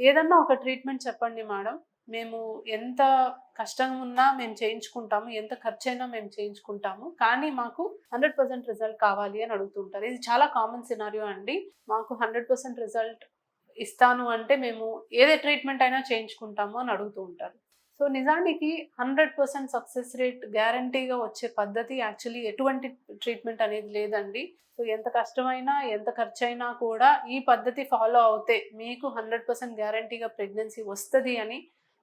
ఏదన్నా ఒక ట్రీట్మెంట్ చెప్పండి మేడం. మేము ఎంత కష్టం ఉన్నా మేము చేయించుకుంటాము. ఎంత ఖర్చయినా మేము చేయించుకుంటాము. కానీ మాకు 100% రిజల్ట్ కావాలి అని అడుగుతుంటారు. ఇది చాలా కామన్ సినారియో అండి. మాకు 100% రిజల్ట్ ఇస్తాను అంటే మేము ఏదే ట్రీట్మెంట్ అయినా చేయించుకుంటాము అని అడుగుతూ ఉంటారు. సో, నిజానికి 100% సక్సెస్ రేట్ గ్యారంటీగా వచ్చే పద్ధతి యాక్చువల్లీ ఎటువంటి ట్రీట్మెంట్ అనేది లేదండి. సో, ఎంత కష్టమైనా, ఎంత ఖర్చయినా కూడా ఈ పద్ధతి ఫాలో అవుతే మీకు 100% గ్యారంటీగా ప్రెగ్నెన్సీ వస్తది అని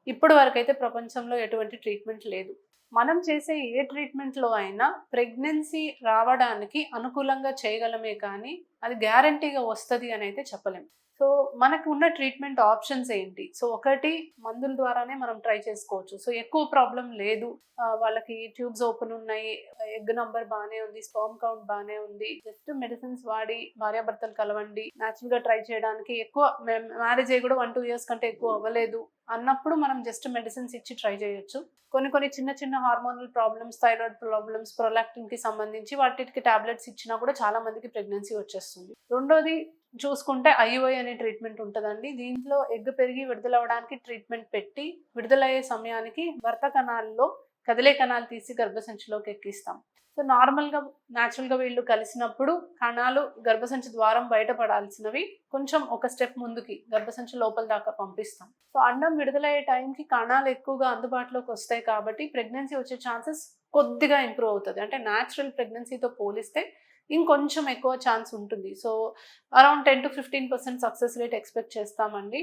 ఇప్పటి వరకైతే ప్రపంచంలో ఎటువంటి ట్రీట్మెంట్ లేదు. మనం చేసే ఏ ట్రీట్మెంట్‌లో అయినా ప్రెగ్నెన్సీ రావడానికి అనుకూలంగా చేయగలమే కానీ, అది గ్యారంటీగా వస్తది అనైతే చెప్పలేం. సో, మనకున్న ట్రీట్మెంట్ ఆప్షన్స్ ఏంటి? సో, ఒకటి మందుల ద్వారానే మనం ట్రై చేసుకోవచ్చు. సో, ఎక్కువ ప్రాబ్లమ్ లేదు. వాళ్ళకి ట్యూబ్స్ ఓపెన్ ఉన్నాయి. ఎగ్ నంబర్ బానే ఉంది. స్పెర్మ్ కౌంట్ బానే ఉంది. జస్ట్ మెడిసిన్స్ వాడి భార్యాభర్తలు కలవండి. నేచురల్‌గా ట్రై చేయడానికి ఎక్కువ మ్యారేజ్ అయ్యి కూడా 1, 2 ఇయర్స్ కంటే ఎక్కువ అవ్వలేదు అన్నప్పుడు మనం జస్ట్ మెడిసిన్స్ ఇచ్చి ట్రై చేయొచ్చు. కొన్ని కొన్ని చిన్న చిన్న హార్మోనల్ ప్రాబ్లమ్స్, థైరాయిడ్ ప్రాబ్లమ్స్, ప్రొలాక్టిన్‌కి సంబంధించి వాటికి టాబ్లెట్స్ ఇచ్చినా కూడా చాలా మందికి ప్రెగ్నెన్సీ వచ్చేస్తుంది. రెండోది చూసుకుంటే ఐయుఐ అనే ట్రీట్మెంట్ ఉంటదండి. దీంట్లో ఎగ్ పెరిగి విడుదలవ్వడానికి ట్రీట్మెంట్ పెట్టి, విడుదలయ్యే సమయానికి భర్త కణాల్లో కదిలే కణాలు తీసి గర్భసంచిలోకి ఎక్కిస్తాం. సో, నేచురల్‌గా వీళ్ళు కలిసినప్పుడు కణాలు గర్భసంచి ద్వారం బయట పడాల్సినవి కొంచెం ఒక స్టెప్ ముందుకి గర్భసంచి లోపల దాకా పంపిస్తాం. సో, అండం విడుదలయ్యే టైంకి కణాలు ఎక్కువగా అందుబాటులోకి వస్తాయి కాబట్టి ప్రెగ్నెన్సీ వచ్చే ఛాన్సెస్ కొద్దిగా ఇంప్రూవ్ అవుతది. అంటే నేచురల్ ప్రెగ్నెన్సీతో పోలిస్తే ఇంకొంచెం ఎక్కువ ఛాన్స్ ఉంటుంది. So, around 10-15% success rate expect చేస్తామండి.